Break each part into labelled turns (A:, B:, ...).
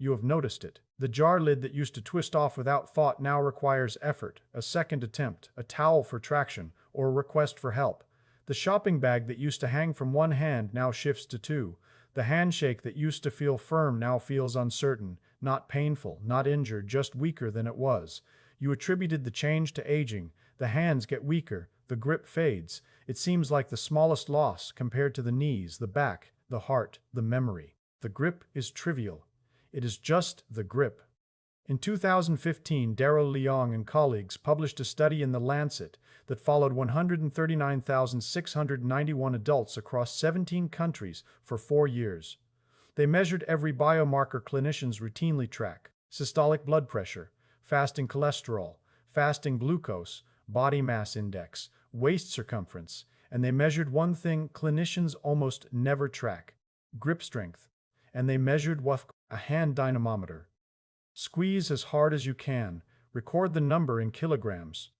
A: you have noticed it. The jar lid that used to twist off without thought now requires effort, a second attempt, a towel for traction, or a request for help. The shopping bag that used to hang from one hand now shifts to two. The handshake that used to feel firm now feels uncertain, not painful, not injured, just weaker than it was. You attributed the change to aging. The hands get weaker, the grip fades. It seems like the smallest loss compared to the knees, the back, the heart, the memory. The grip is trivial. It is just the grip. In 2015, Darryl Leong and colleagues published a study in the Lancet that followed 139,691 adults across 17 countries for 4 years. They measured every biomarker clinicians routinely track: systolic blood pressure, fasting cholesterol, fasting glucose, body mass index, waist circumference, and they measured one thing clinicians almost never track: grip strength. And they measured with a hand dynamometer. Squeeze as hard as you can. Record the number in kilograms.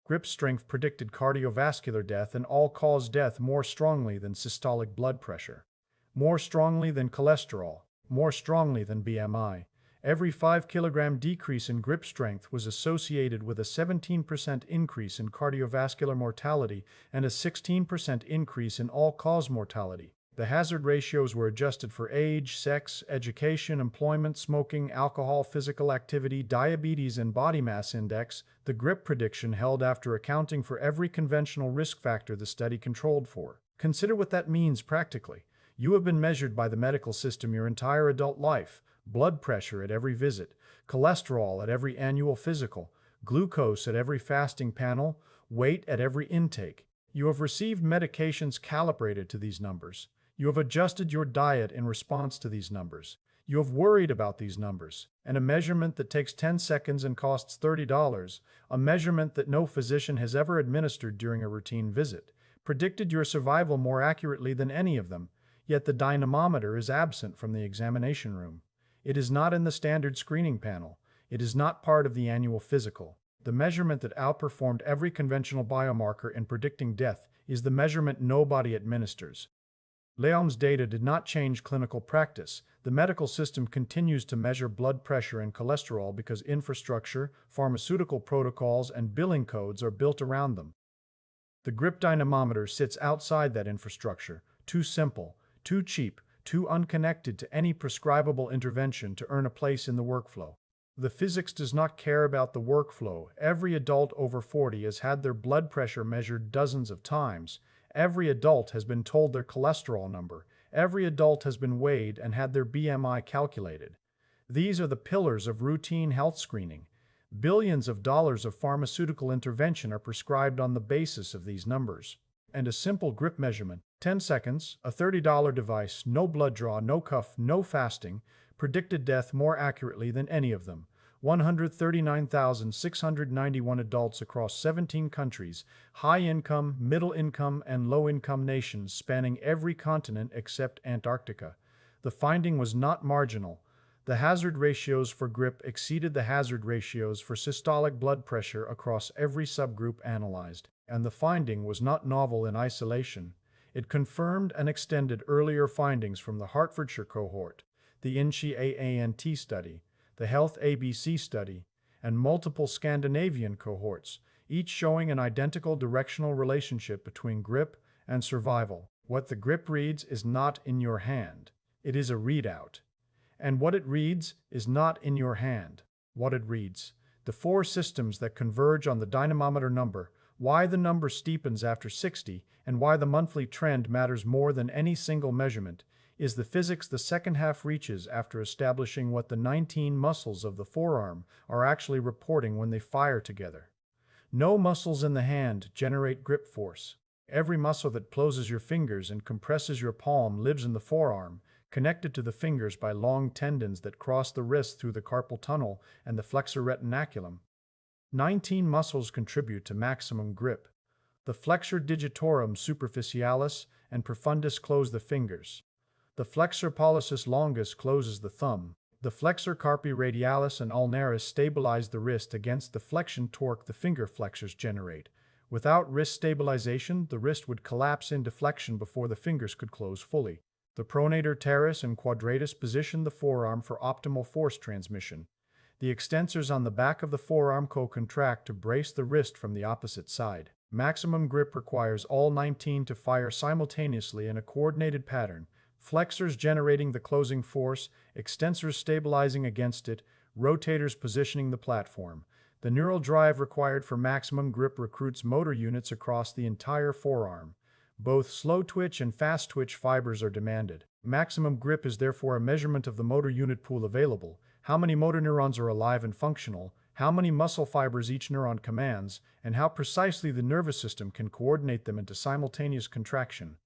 A: Grip strength predicted cardiovascular death and all-cause death more strongly than systolic blood pressure, more strongly than cholesterol, more strongly than BMI. Every 5-kilogram decrease in grip strength was associated with a 17% increase in cardiovascular mortality and a 16% increase in all-cause mortality. The hazard ratios were adjusted for age, sex, education, employment, smoking, alcohol, physical activity, diabetes, and body mass index. The grip prediction held after accounting for every conventional risk factor the study controlled for. Consider what that means practically. You have been measured by the medical system your entire adult life: blood pressure at every visit, cholesterol at every annual physical, glucose at every fasting panel, weight at every intake. You have received medications calibrated to these numbers. You have adjusted your diet in response to these numbers. You have worried about these numbers, and a measurement that takes 10 seconds and costs $30, a measurement that no physician has ever administered during a routine visit, predicted your survival more accurately than any of them, yet the dynamometer is absent from the examination room. It is not in the standard screening panel. It is not part of the annual physical. The measurement that outperformed every conventional biomarker in predicting death is the measurement nobody administers. Leong's data did not change clinical practice. The medical system continues to measure blood pressure and cholesterol because infrastructure, pharmaceutical protocols, and billing codes are built around them. The grip dynamometer sits outside that infrastructure, too simple, too cheap, too unconnected to any prescribable intervention to earn a place in the workflow. The physics does not care about the workflow. Every adult over 40 has had their blood pressure measured dozens of times. Every adult has been told their cholesterol number. Every adult has been weighed and had their BMI calculated. These are the pillars of routine health screening. Billions of dollars of pharmaceutical intervention are prescribed on the basis of these numbers. And a simple grip measurement, 10 seconds, a $30 device, no blood draw, no cuff, no fasting, predicted death more accurately than any of them. 139,691 adults across 17 countries, high-income, middle-income, and low-income nations spanning every continent except Antarctica. The finding was not marginal. The hazard ratios for grip exceeded the hazard ratios for systolic blood pressure across every subgroup analyzed, and the finding was not novel in isolation. It confirmed and extended earlier findings from the Hertfordshire cohort, the INCHI AANT study, the Health ABC study, and multiple Scandinavian cohorts, each showing an identical directional relationship between grip and survival. What the grip reads is not in your hand. It is a readout. And what it reads is not in your hand. What it reads. The 4 systems that converge on the dynamometer number, why the number steepens after 60, and why the monthly trend matters more than any single measurement, is the physics the second half reaches after establishing what the 19 muscles of the forearm are actually reporting when they fire together. No muscles in the hand generate grip force. Every muscle that closes your fingers and compresses your palm lives in the forearm, connected to the fingers by long tendons that cross the wrist through the carpal tunnel and the flexor retinaculum. 19 muscles contribute to maximum grip. The flexor digitorum superficialis and profundus close the fingers. The flexor pollicis longus closes the thumb. The flexor carpi radialis and ulnaris stabilize the wrist against the flexion torque the finger flexors generate. Without wrist stabilization, the wrist would collapse into flexion before the fingers could close fully. The pronator teres and quadratus position the forearm for optimal force transmission. The extensors on the back of the forearm co-contract to brace the wrist from the opposite side. Maximum grip requires all 19 to fire simultaneously in a coordinated pattern, flexors generating the closing force, extensors stabilizing against it, rotators positioning the platform. The neural drive required for maximum grip recruits motor units across the entire forearm. Both slow twitch and fast twitch fibers are demanded. Maximum grip is therefore a measurement of the motor unit pool available, how many motor neurons are alive and functional, how many muscle fibers each neuron commands, and how precisely the nervous system can coordinate them into simultaneous contraction.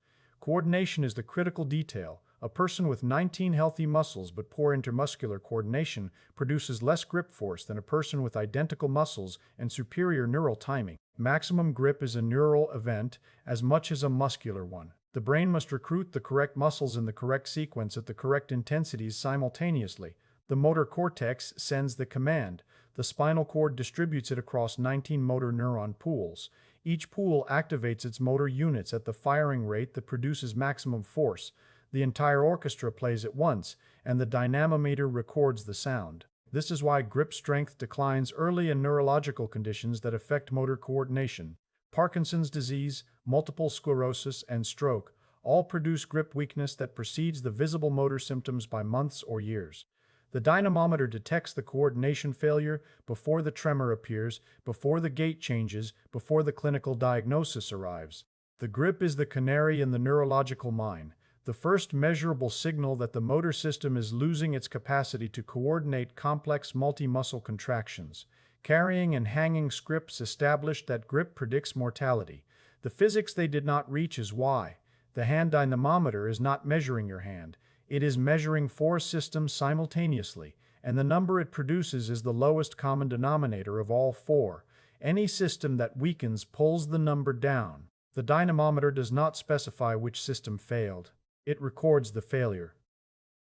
A: Coordination is the critical detail. A person with 19 healthy muscles but poor intermuscular coordination produces less grip force than a person with identical muscles and superior neural timing. Maximum grip is a neural event as much as a muscular one. The brain must recruit the correct muscles in the correct sequence at the correct intensities simultaneously. The motor cortex sends the command. The spinal cord distributes it across 19 motor neuron pools. Each pool activates its motor units at the firing rate that produces maximum force. The entire orchestra plays at once, and the dynamometer records the sound. This is why grip strength declines early in neurological conditions that affect motor coordination. Parkinson's disease, multiple sclerosis, and stroke all produce grip weakness that precedes the visible motor symptoms by months or years. The dynamometer detects the coordination failure before the tremor appears, before the gait changes, before the clinical diagnosis arrives. The grip is the canary in the neurological mine, the first measurable signal that the motor system is losing its capacity to coordinate complex multi-muscle contractions. Carrying and hanging scripts established that grip predicts mortality. The physics they did not reach is why. The hand dynamometer is not measuring your hand. It is measuring four systems simultaneously, and the number it produces is the lowest common denominator of all four. Any system that weakens pulls the number down. The dynamometer does not specify which system failed. It records the failure.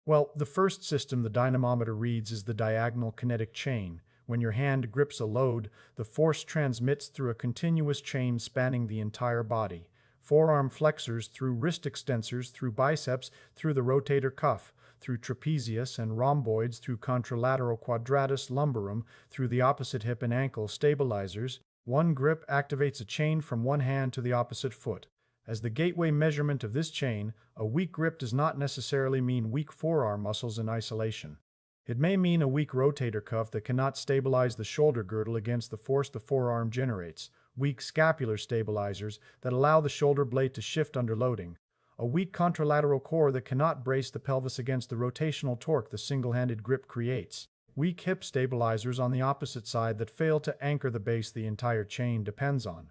A: Well, the first system the dynamometer reads is the diagonal kinetic chain. When your hand grips a load, the force transmits through a continuous chain spanning the entire body. Forearm flexors through wrist extensors, through biceps, through the rotator cuff, through trapezius and rhomboids, through contralateral quadratus lumborum, through the opposite hip and ankle stabilizers. One grip activates a chain from one hand to the opposite foot. As the gateway measurement of this chain, a weak grip does not necessarily mean weak forearm muscles in isolation. It may mean a weak rotator cuff that cannot stabilize the shoulder girdle against the force the forearm generates, weak scapular stabilizers that allow the shoulder blade to shift under loading, a weak contralateral core that cannot brace the pelvis against the rotational torque the single-handed grip creates, weak hip stabilizers on the opposite side that fail to anchor the base the entire chain depends on.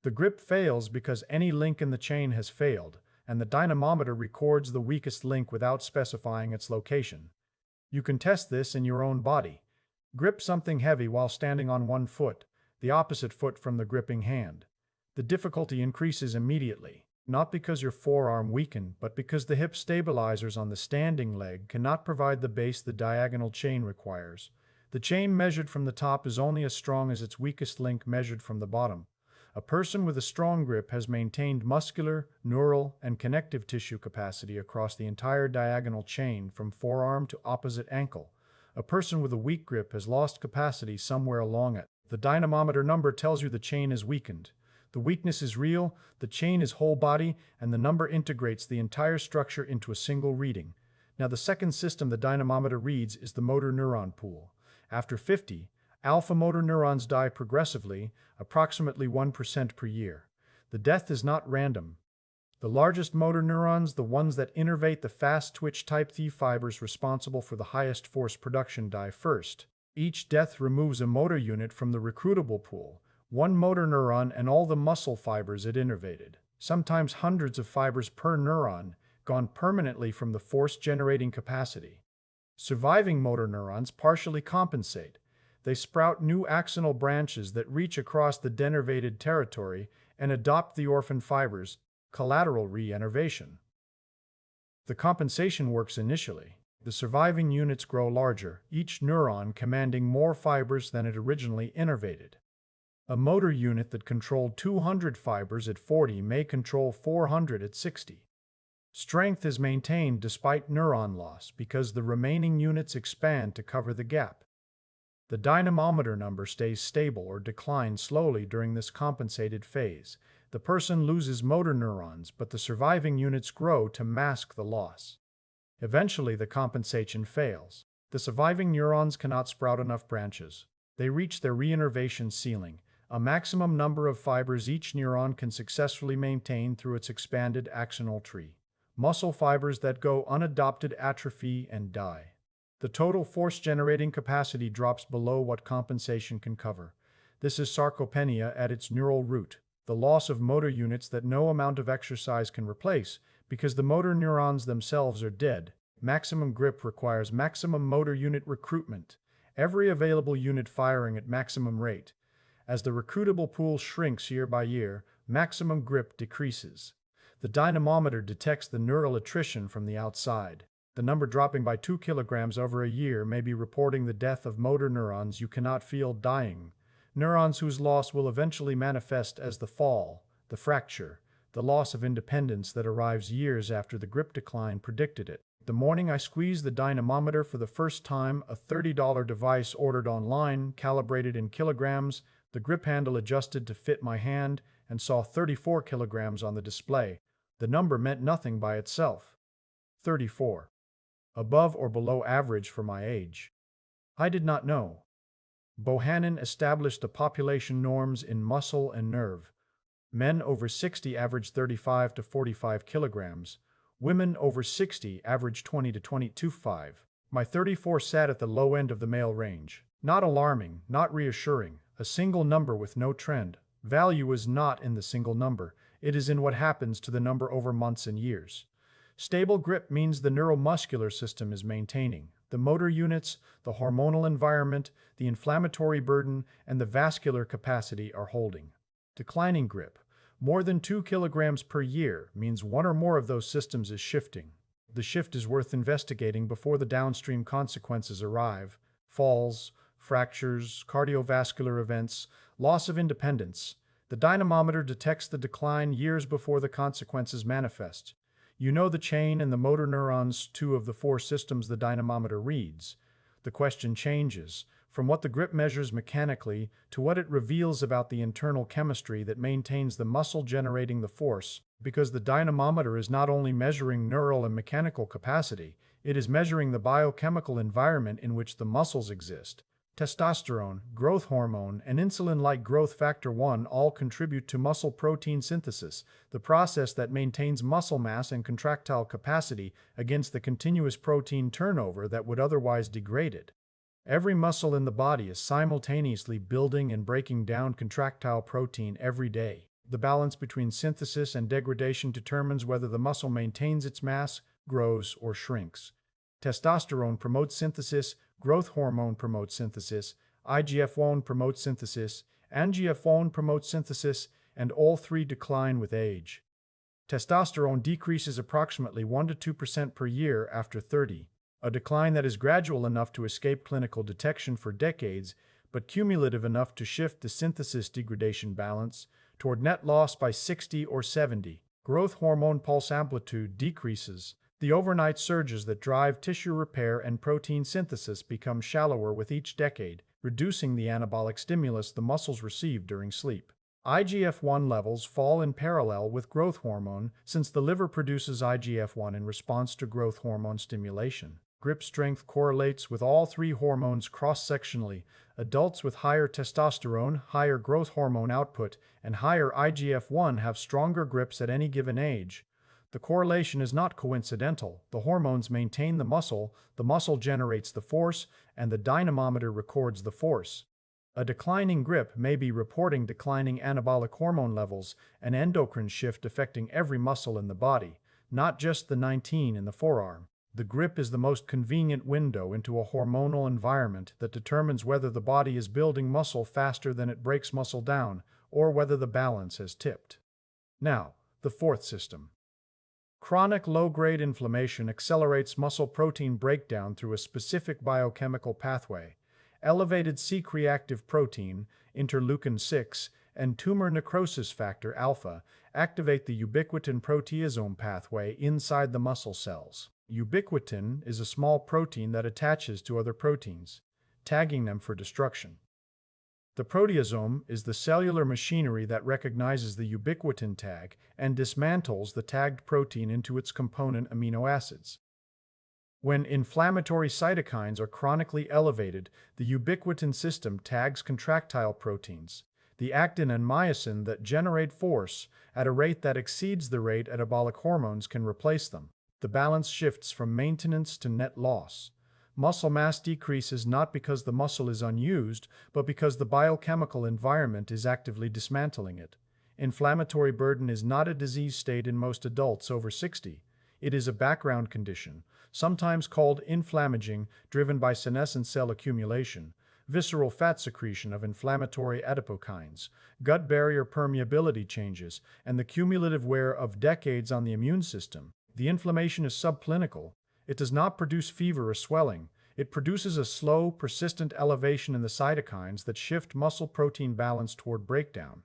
A: The grip fails because any link in the chain has failed, and the dynamometer records the weakest link without specifying its location. You can test this in your own body. Grip something heavy while standing on one foot, the opposite foot from the gripping hand. The difficulty increases immediately, not because your forearm weakened, but because the hip stabilizers on the standing leg cannot provide the base the diagonal chain requires. The chain measured from the top is only as strong as its weakest link measured from the bottom. A person with a strong grip has maintained muscular, neural, and connective tissue capacity across the entire diagonal chain from forearm to opposite ankle. A person with a weak grip has lost capacity somewhere along it. The dynamometer number tells you the chain is weakened. The weakness is real, the chain is whole body, and the number integrates the entire structure into a single reading. Now the second system the dynamometer reads is the motor neuron pool. After 50, alpha motor neurons die progressively, approximately 1% per year. The death is not random. The largest motor neurons, the ones that innervate the fast twitch type T fibers responsible for the highest force production, die first. Each death removes a motor unit from the recruitable pool, one motor neuron and all the muscle fibers it innervated, sometimes hundreds of fibers per neuron, gone permanently from the force-generating capacity. Surviving motor neurons partially compensate. They sprout new axonal branches that reach across the denervated territory and adopt the orphan fibers, collateral re-innervation. The compensation works initially. The surviving units grow larger, each neuron commanding more fibers than it originally innervated. A motor unit that controlled 200 fibers at 40 may control 400 at 60. Strength is maintained despite neuron loss because the remaining units expand to cover the gap. The dynamometer number stays stable or declines slowly during this compensated phase. The person loses motor neurons, but the surviving units grow to mask the loss. Eventually, the compensation fails. The surviving neurons cannot sprout enough branches. They reach their reinnervation ceiling, a maximum number of fibers each neuron can successfully maintain through its expanded axonal tree. Muscle fibers that go unadopted atrophy and die. The total force-generating capacity drops below what compensation can cover. This is sarcopenia at its neural root, the loss of motor units that no amount of exercise can replace because the motor neurons themselves are dead. Maximum grip requires maximum motor unit recruitment, every available unit firing at maximum rate. As the recruitable pool shrinks year by year, maximum grip decreases. The dynamometer detects the neural attrition from the outside. The number dropping by 2 kilograms over a year may be reporting the death of motor neurons you cannot feel dying, neurons whose loss will eventually manifest as the fall, the fracture, the loss of independence that arrives years after the grip decline predicted it. The morning I squeezed the dynamometer for the first time, a $30 device ordered online, calibrated in kilograms, the grip handle adjusted to fit my hand, and saw 34 kilograms on the display. The number meant nothing by itself. 34. Above or below average for my age. I did not know. Bohannon established the population norms in muscle and nerve. Men over 60 average 35 to 45 kilograms. Women over 60 average 20 to 22.5. My 34 sat at the low end of the male range. Not alarming, not reassuring, a single number with no trend. Value is not in the single number, it is in what happens to the number over months and years. Stable grip means the neuromuscular system is maintaining. The motor units, the hormonal environment, the inflammatory burden, and the vascular capacity are holding. Declining grip, more than 2 kilograms per year, means one or more of those systems is shifting. The shift is worth investigating before the downstream consequences arrive: falls, fractures, cardiovascular events, loss of independence. The dynamometer detects the decline years before the consequences manifest. You know the chain and the motor neurons, 2 of the 4 systems the dynamometer reads. The question changes from what the grip measures mechanically to what it reveals about the internal chemistry that maintains the muscle generating the force, because the dynamometer is not only measuring neural and mechanical capacity, it is measuring the biochemical environment in which the muscles exist. Testosterone, growth hormone, and insulin-like growth factor 1 all contribute to muscle protein synthesis, the process that maintains muscle mass and contractile capacity against the continuous protein turnover that would otherwise degrade it. Every muscle in the body is simultaneously building and breaking down contractile protein every day. The balance between synthesis and degradation determines whether the muscle maintains its mass, grows, or shrinks. Testosterone promotes synthesis, growth hormone promotes synthesis, IGF-1 promotes synthesis, angiophone promotes synthesis, and all 3 decline with age. Testosterone decreases approximately 1 to 2% per year after 30, a decline that is gradual enough to escape clinical detection for decades, but cumulative enough to shift the synthesis-degradation balance toward net loss by 60 or 70. Growth hormone pulse amplitude decreases. The overnight surges that drive tissue repair and protein synthesis become shallower with each decade, reducing the anabolic stimulus the muscles receive during sleep. IGF-1 levels fall in parallel with growth hormone since the liver produces IGF-1 in response to growth hormone stimulation. Grip strength correlates with all 3 hormones cross-sectionally. Adults with higher testosterone, higher growth hormone output, and higher IGF-1 have stronger grips at any given age. The correlation is not coincidental. The hormones maintain the muscle generates the force, and the dynamometer records the force. A declining grip may be reporting declining anabolic hormone levels, an endocrine shift affecting every muscle in the body, not just the 19 in the forearm. The grip is the most convenient window into a hormonal environment that determines whether the body is building muscle faster than it breaks muscle down, or whether the balance has tipped. Now, the 4th system. Chronic low-grade inflammation accelerates muscle protein breakdown through a specific biochemical pathway. Elevated C-reactive protein, interleukin-6, and tumor necrosis factor alpha activate the ubiquitin proteasome pathway inside the muscle cells. Ubiquitin is a small protein that attaches to other proteins, tagging them for destruction. The proteasome is the cellular machinery that recognizes the ubiquitin tag and dismantles the tagged protein into its component amino acids. When inflammatory cytokines are chronically elevated, the ubiquitin system tags contractile proteins, the actin and myosin that generate force, at a rate that exceeds the rate anabolic hormones can replace them. The balance shifts from maintenance to net loss. Muscle mass decreases not because the muscle is unused, but because the biochemical environment is actively dismantling it. Inflammatory burden is not a disease state in most adults over 60. It is a background condition, sometimes called inflammaging, driven by senescent cell accumulation, visceral fat secretion of inflammatory adipokines, gut barrier permeability changes, and the cumulative wear of decades on the immune system. The inflammation is subclinical. It does not produce fever or swelling. It produces a slow, persistent elevation in the cytokines that shift muscle protein balance toward breakdown.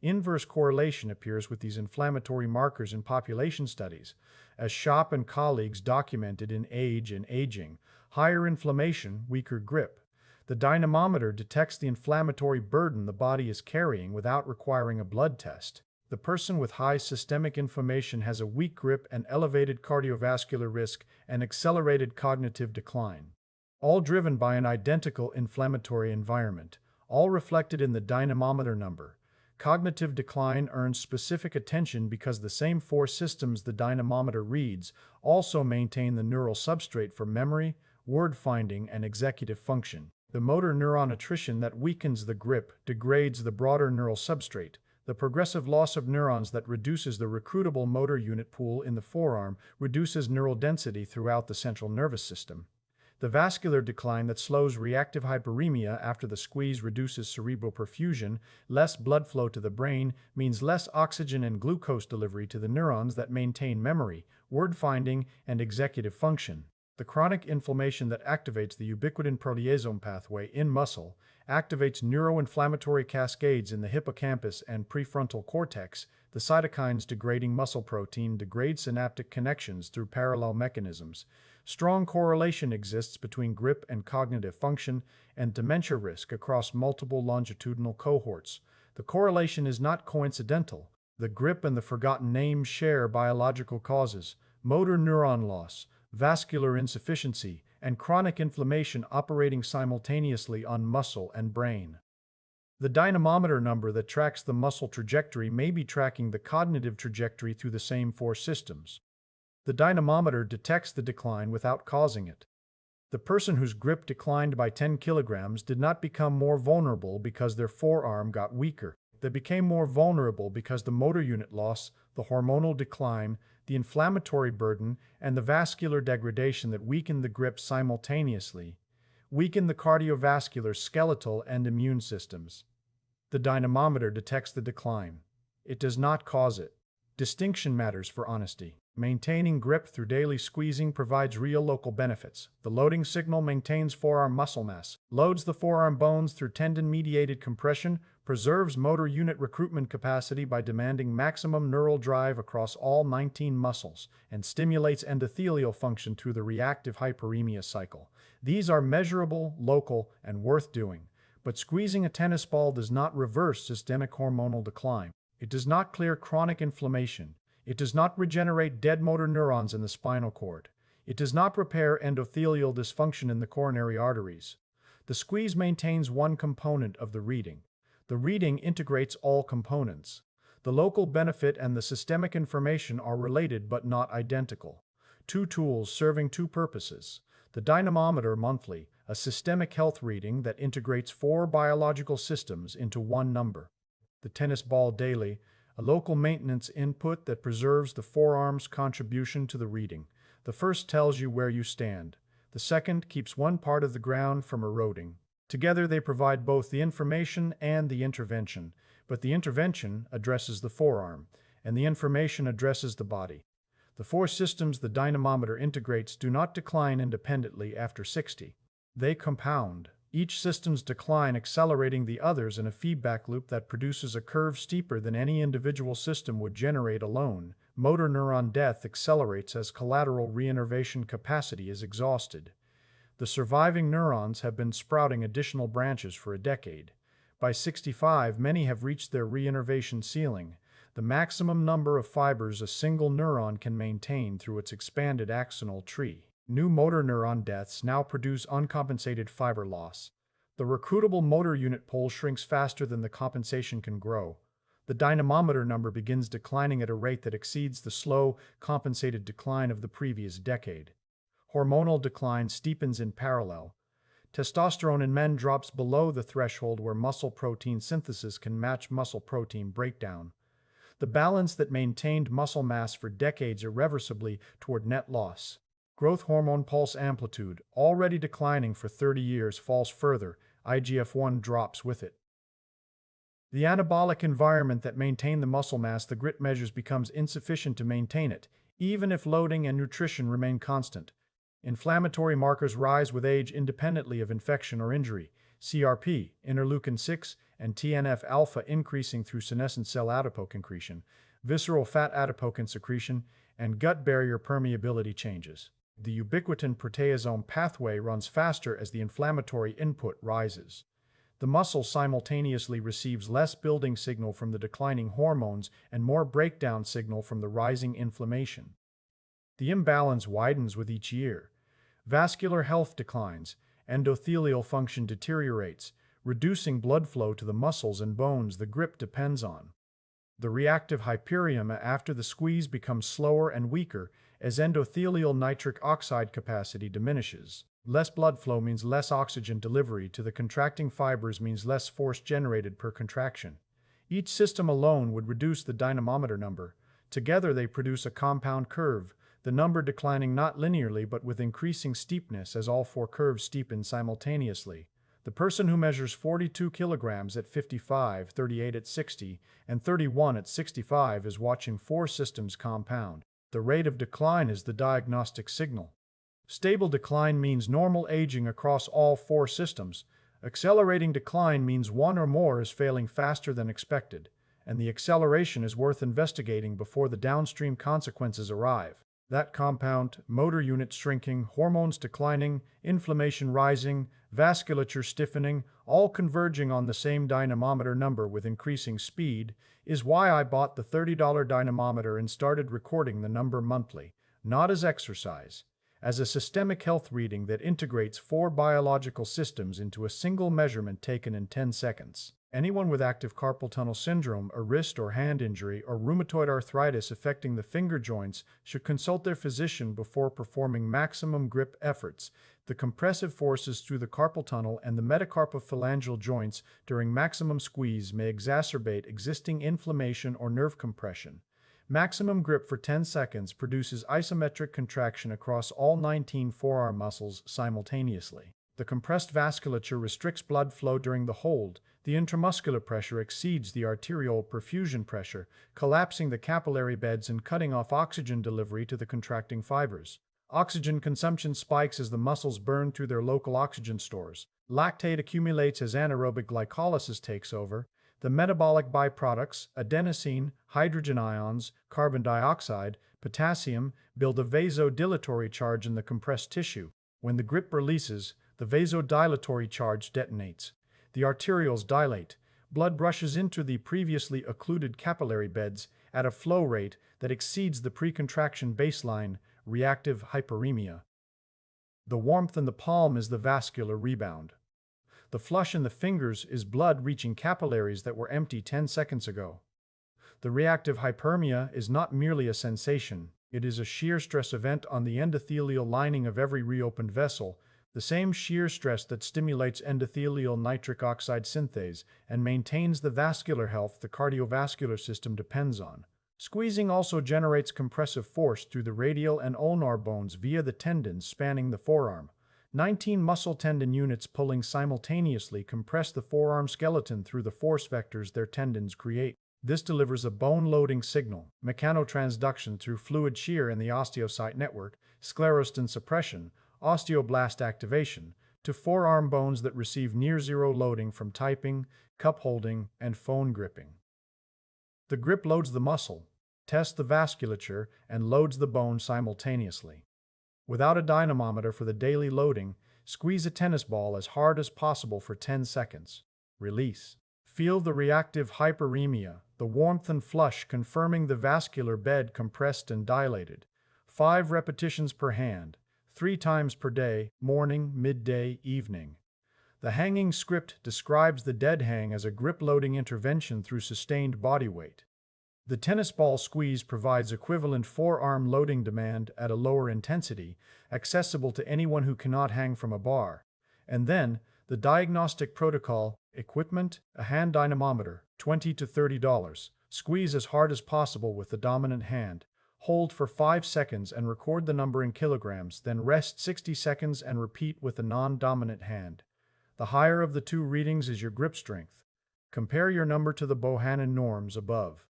A: Inverse correlation appears with these inflammatory markers in population studies. As Schopp and colleagues documented in Age and Aging, higher inflammation, weaker grip. The dynamometer detects the inflammatory burden the body is carrying without requiring a blood test. The person with high systemic inflammation has a weak grip and elevated cardiovascular risk and accelerated cognitive decline. All driven by an identical inflammatory environment, all reflected in the dynamometer number. Cognitive decline earns specific attention because the same four systems the dynamometer reads also maintain the neural substrate for memory, word finding, and executive function. The motor neuron attrition that weakens the grip degrades the broader neural substrate. The progressive loss of neurons that reduces the recruitable motor unit pool in the forearm reduces neural density throughout the central nervous system. The vascular decline that slows reactive hyperemia after the squeeze reduces cerebral perfusion. Less blood flow to the brain means less oxygen and glucose delivery to the neurons that maintain memory, word finding, and executive function. The chronic inflammation that activates the ubiquitin proteasome pathway in muscle activates neuroinflammatory cascades in the hippocampus and prefrontal cortex. The cytokines degrading muscle protein degrade synaptic connections through parallel mechanisms. Strong correlation exists between grip and cognitive function and dementia risk across multiple longitudinal cohorts. The correlation is not coincidental. The grip and the forgotten names share biological causes: motor neuron loss, vascular insufficiency, and chronic inflammation operating simultaneously on muscle and brain. The dynamometer number that tracks the muscle trajectory may be tracking the cognitive trajectory through the same four systems. The dynamometer detects the decline without causing it. The person whose grip declined by 10 kilograms did not become more vulnerable because their forearm got weaker. They became more vulnerable because the motor unit loss, the hormonal decline, the inflammatory burden, and the vascular degradation that weakened the grip simultaneously weakened the cardiovascular, skeletal, and immune systems. The dynamometer detects the decline. It does not cause it. Distinction matters for honesty. Maintaining grip through daily squeezing provides real local benefits. The loading signal maintains forearm muscle mass, loads the forearm bones through tendon-mediated compression, preserves motor unit recruitment capacity by demanding maximum neural drive across all 19 muscles, and stimulates endothelial function through the reactive hyperemia cycle. These are measurable, local, and worth doing. But squeezing a tennis ball does not reverse systemic hormonal decline. It does not clear chronic inflammation. It does not regenerate dead motor neurons in the spinal cord. It does not repair endothelial dysfunction in the coronary arteries. The squeeze maintains one component of the reading. The reading integrates all components. The local benefit and the systemic information are related but not identical. Two tools serving two purposes. The dynamometer monthly, a systemic health reading that integrates four biological systems into one number. The tennis ball daily, a local maintenance input that preserves the forearm's contribution to the reading. The first tells you where you stand. The second keeps one part of the ground from eroding. Together they provide both the information and the intervention, but the intervention addresses the forearm, and the information addresses the body. The four systems the dynamometer integrates do not decline independently after 60. They compound. each system's decline accelerating the others in a feedback loop that produces a curve steeper than any individual system would generate alone. Motor neuron death accelerates as collateral reinnervation capacity is exhausted. The surviving neurons have been sprouting additional branches for a decade. By 65, many have reached their reinnervation ceiling, the maximum number of fibers a single neuron can maintain through its expanded axonal tree. New motor neuron deaths now produce uncompensated fiber loss. The recruitable motor unit pool shrinks faster than the compensation can grow. The dynamometer number begins declining at a rate that exceeds the slow, compensated decline of the previous decade. Hormonal decline steepens in parallel. Testosterone in men drops below the threshold where muscle protein synthesis can match muscle protein breakdown. The balance that maintained muscle mass for decades irreversibly toward net loss. Growth hormone pulse amplitude, already declining for 30 years, falls further. IGF-1 drops with it. The anabolic environment that maintained the muscle mass the grit measures becomes insufficient to maintain it, even if loading and nutrition remain constant. Inflammatory markers rise with age independently of infection or injury. CRP, interleukin-6, and TNF-alpha increasing through senescent cell adipoconcretion, visceral fat adipocin secretion, and gut barrier permeability changes. The ubiquitin proteasome pathway runs faster as the inflammatory input rises. The muscle simultaneously receives less building signal from the declining hormones and more breakdown signal from the rising inflammation. The imbalance widens with each year. Vascular health declines, endothelial function deteriorates, reducing blood flow to the muscles and bones the grip depends on. The reactive hyperiemia after the squeeze becomes slower and weaker as endothelial nitric oxide capacity diminishes. Less blood flow means less oxygen delivery to the contracting fibers means less force generated per contraction. Each system alone would reduce the dynamometer number. Together they produce a compound curve, the number declining not linearly but with increasing steepness as all four curves steepen simultaneously. The person who measures 42 kilograms at 55, 38 at 60, and 31 at 65 is watching four systems compound. The rate of decline is the diagnostic signal. Stable decline means normal aging across all four systems. Accelerating decline means one or more is failing faster than expected, and the acceleration is worth investigating before the downstream consequences arrive. That compound, motor units shrinking, hormones declining, inflammation rising, vasculature stiffening, all converging on the same dynamometer number with increasing speed, is why I bought the $30 dynamometer and started recording the number monthly, not as exercise, as a systemic health reading that integrates four biological systems into a single measurement taken in 10 seconds. Anyone with active carpal tunnel syndrome, a wrist or hand injury, or rheumatoid arthritis affecting the finger joints should consult their physician before performing maximum grip efforts. The compressive forces through the carpal tunnel and the metacarpophalangeal joints during maximum squeeze may exacerbate existing inflammation or nerve compression. Maximum grip for 10 seconds produces isometric contraction across all 19 forearm muscles simultaneously. The compressed vasculature restricts blood flow during the hold. The intramuscular pressure exceeds the arterial perfusion pressure, collapsing the capillary beds and cutting off oxygen delivery to the contracting fibers. Oxygen consumption spikes as the muscles burn through their local oxygen stores. Lactate accumulates as anaerobic glycolysis takes over. The metabolic byproducts, adenosine, hydrogen ions, carbon dioxide, potassium, build a vasodilatory charge in the compressed tissue. When the grip releases, the vasodilatory charge detonates. The arterioles dilate. Blood rushes into the previously occluded capillary beds at a flow rate that exceeds the pre-contraction baseline, reactive hyperemia. The warmth in the palm is the vascular rebound. The flush in the fingers is blood reaching capillaries that were empty 10 seconds ago. The reactive hyperemia is not merely a sensation, it is a shear stress event on the endothelial lining of every reopened vessel, the same shear stress that stimulates endothelial nitric oxide synthase and maintains the vascular health the cardiovascular system depends on. Squeezing also generates compressive force through the radial and ulnar bones via the tendons spanning the forearm. 19 muscle tendon units pulling simultaneously compress the forearm skeleton through the force vectors their tendons create. This delivers a bone-loading signal, mechanotransduction through fluid shear in the osteocyte network, sclerostin suppression, osteoblast activation, to forearm bones that receive near-zero loading from typing, cup holding, and phone gripping. The grip loads the muscle, tests the vasculature, and loads the bone simultaneously. Without a dynamometer for the daily loading, squeeze a tennis ball as hard as possible for 10 seconds. Release. Feel the reactive hyperemia, the warmth and flush confirming the vascular bed compressed and dilated. 5 repetitions per hand, 3 times per day, morning, midday, evening. The hanging script describes the dead hang as a grip-loading intervention through sustained body weight. The tennis ball squeeze provides equivalent forearm loading demand at a lower intensity, accessible to anyone who cannot hang from a bar. And then, the diagnostic protocol, equipment, a hand dynamometer, $20 to $30. Squeeze as hard as possible with the dominant hand. Hold for 5 seconds and record the number in kilograms, then rest 60 seconds and repeat with the non-dominant hand. The higher of the two readings is your grip strength. Compare your number to the Bohannon norms above.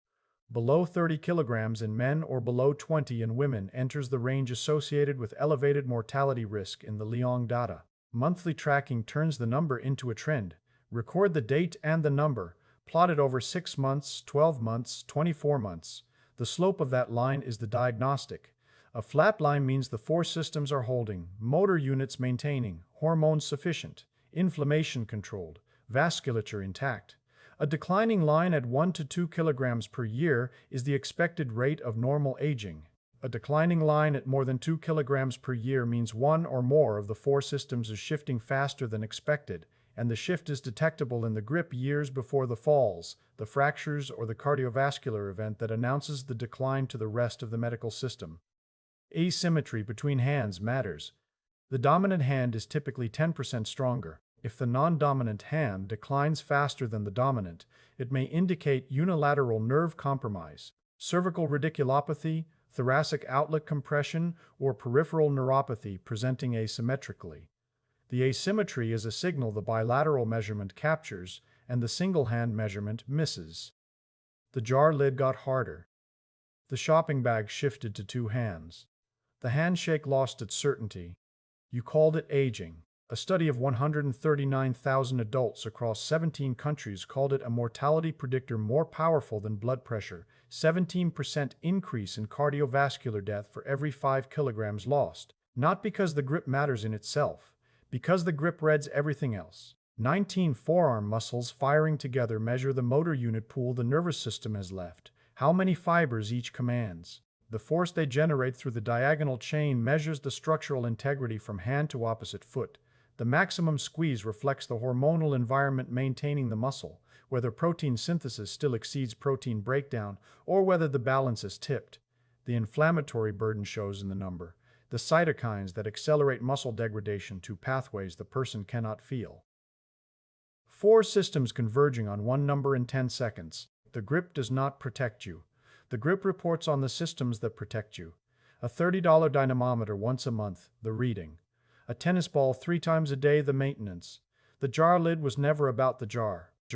A: Below 30 kilograms in men or below 20 in women enters the range associated with elevated mortality risk in the Lyon data. Monthly tracking turns the number into a trend. Record the date and the number, plotted over 6 months, 12 months, 24 months. The slope of that line is the diagnostic. A flat line means the 4 systems are holding, motor units maintaining, hormones sufficient, inflammation controlled, vasculature intact. A declining line at 1 to 2 kilograms per year is the expected rate of normal aging. A declining line at more than 2 kilograms per year means one or more of the 4 systems is shifting faster than expected, and the shift is detectable in the grip years before the falls, the fractures, or the cardiovascular event that announces the decline to the rest of the medical system. Asymmetry between hands matters. The dominant hand is typically 10% stronger. If the non-dominant hand declines faster than the dominant, it may indicate unilateral nerve compromise, cervical radiculopathy, thoracic outlet compression, or peripheral neuropathy presenting asymmetrically. The asymmetry is a signal the bilateral measurement captures and the single hand measurement misses. The jar lid got harder. The shopping bag shifted to 2 hands. The handshake lost its certainty. You called it aging. A study of 139,000 adults across 17 countries called it a mortality predictor more powerful than blood pressure, 17% increase in cardiovascular death for every 5 kilograms lost. Not because the grip matters in itself, because the grip reads everything else. 19 forearm muscles firing together measure the motor unit pool the nervous system has left, how many fibers each commands. The force they generate through the diagonal chain measures the structural integrity from hand to opposite foot. The maximum squeeze reflects the hormonal environment maintaining the muscle, whether protein synthesis still exceeds protein breakdown, or whether the balance is tipped. The inflammatory burden shows in the number, the cytokines that accelerate muscle degradation to pathways the person cannot feel. 4 systems converging on one number in 10 seconds. The grip does not protect you. The grip reports on the systems that protect you. A $30 dynamometer once a month, the reading. A tennis ball 3 times a day, the maintenance. The jar lid was never about the jar.